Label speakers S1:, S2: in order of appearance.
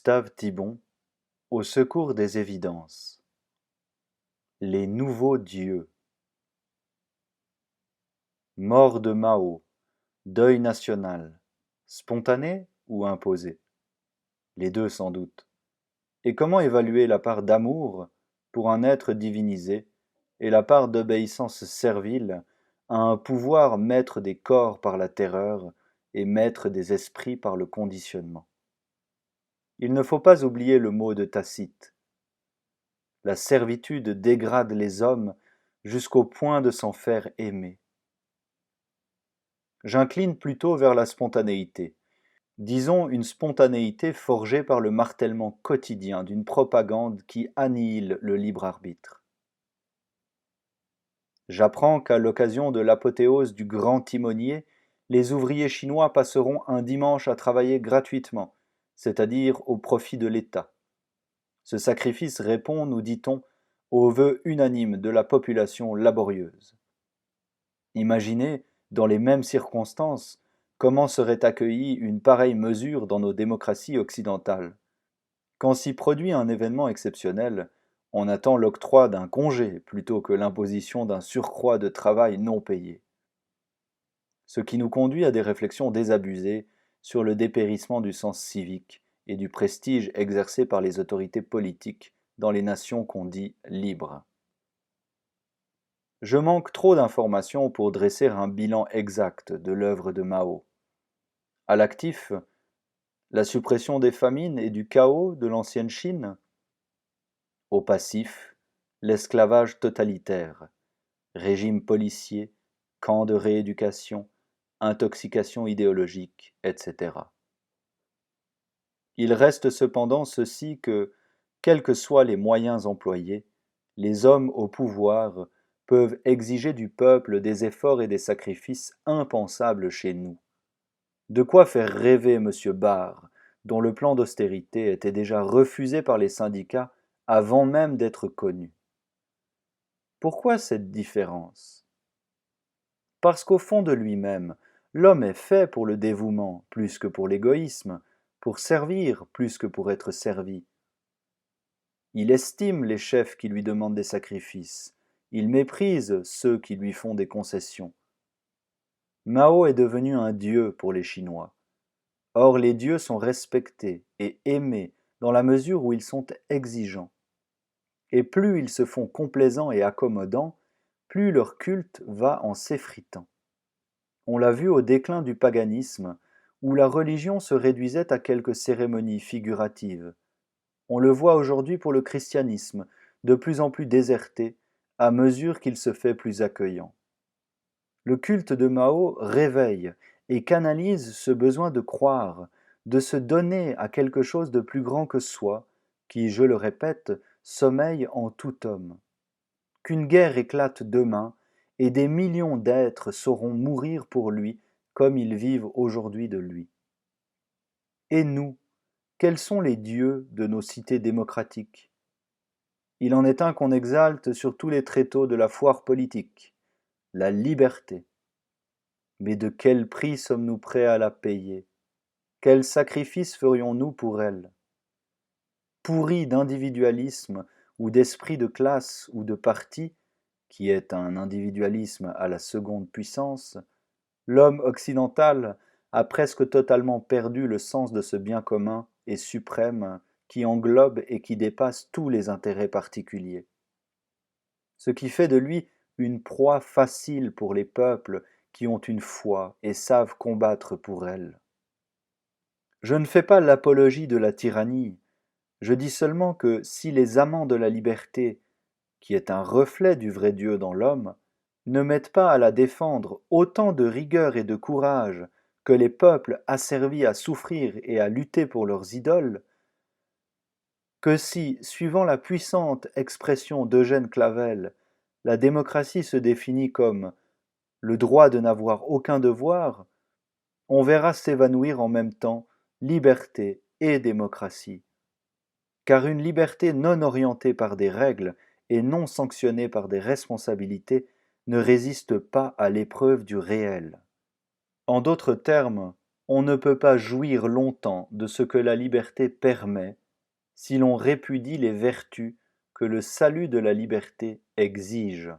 S1: Gustave Thibon, au secours des évidences. Les nouveaux dieux. Mort de Mao, deuil national, spontané ou imposé? Les deux sans doute. Et comment évaluer la part d'amour pour un être divinisé et la part d'obéissance servile à un pouvoir maître des corps par la terreur et maître des esprits par le conditionnement? Il ne faut pas oublier le mot de Tacite. La servitude dégrade les hommes jusqu'au point de s'en faire aimer. J'incline plutôt vers la spontanéité. Disons une spontanéité forgée par le martèlement quotidien d'une propagande qui annihile le libre arbitre. J'apprends qu'à l'occasion de l'apothéose du grand timonier, les ouvriers chinois passeront un dimanche à travailler gratuitement, c'est-à-dire au profit de l'État. Ce sacrifice répond, nous dit-on, au vœu unanime de la population laborieuse. Imaginez, dans les mêmes circonstances, comment serait accueillie une pareille mesure dans nos démocraties occidentales. Quand s'y produit un événement exceptionnel, on attend l'octroi d'un congé plutôt que l'imposition d'un surcroît de travail non payé. Ce qui nous conduit à des réflexions désabusées sur le dépérissement du sens civique et du prestige exercé par les autorités politiques dans les nations qu'on dit libres. Je manque trop d'informations pour dresser un bilan exact de l'œuvre de Mao. À l'actif, la suppression des famines et du chaos de l'ancienne Chine. Au passif, l'esclavage totalitaire, régime policier, camps de rééducation, intoxication idéologique, etc. Il reste cependant ceci que, quels que soient les moyens employés, les hommes au pouvoir peuvent exiger du peuple des efforts et des sacrifices impensables chez nous. De quoi faire rêver M. Barre, dont le plan d'austérité était déjà refusé par les syndicats avant même d'être connu. Pourquoi cette différence? Parce qu'au fond de lui-même, l'homme est fait pour le dévouement plus que pour l'égoïsme, pour servir plus que pour être servi. Il estime les chefs qui lui demandent des sacrifices, il méprise ceux qui lui font des concessions. Mao est devenu un dieu pour les Chinois. Or les dieux sont respectés et aimés dans la mesure où ils sont exigeants. Et plus ils se font complaisants et accommodants, plus leur culte va en s'effritant. On l'a vu au déclin du paganisme, où la religion se réduisait à quelques cérémonies figuratives. On le voit aujourd'hui pour le christianisme, de plus en plus déserté, à mesure qu'il se fait plus accueillant. Le culte de Mao réveille et canalise ce besoin de croire, de se donner à quelque chose de plus grand que soi, qui, je le répète, sommeille en tout homme. Qu'une guerre éclate demain, et des millions d'êtres sauront mourir pour lui comme ils vivent aujourd'hui de lui. Et nous, quels sont les dieux de nos cités démocratiques? Il en est un qu'on exalte sur tous les tréteaux de la foire politique, la liberté. Mais de quel prix sommes-nous prêts à la payer? Quel sacrifice ferions-nous pour elle? Pourris d'individualisme ou d'esprit de classe ou de parti, qui est un individualisme à la seconde puissance, l'homme occidental a presque totalement perdu le sens de ce bien commun et suprême qui englobe et qui dépasse tous les intérêts particuliers. Ce qui fait de lui une proie facile pour les peuples qui ont une foi et savent combattre pour elle. Je ne fais pas l'apologie de la tyrannie, je dis seulement que si les amants de la liberté, qui est un reflet du vrai Dieu dans l'homme, ne mettent pas à la défendre autant de rigueur et de courage que les peuples asservis à souffrir et à lutter pour leurs idoles, que si, suivant la puissante expression d'Eugène Clavel, la démocratie se définit comme le droit de n'avoir aucun devoir, on verra s'évanouir en même temps liberté et démocratie. Car une liberté non orientée par des règles et non sanctionnée par des responsabilités ne résiste pas à l'épreuve du réel. En d'autres termes, On ne peut pas jouir longtemps de ce que la liberté permet si l'on répudie les vertus que le salut de la liberté exige.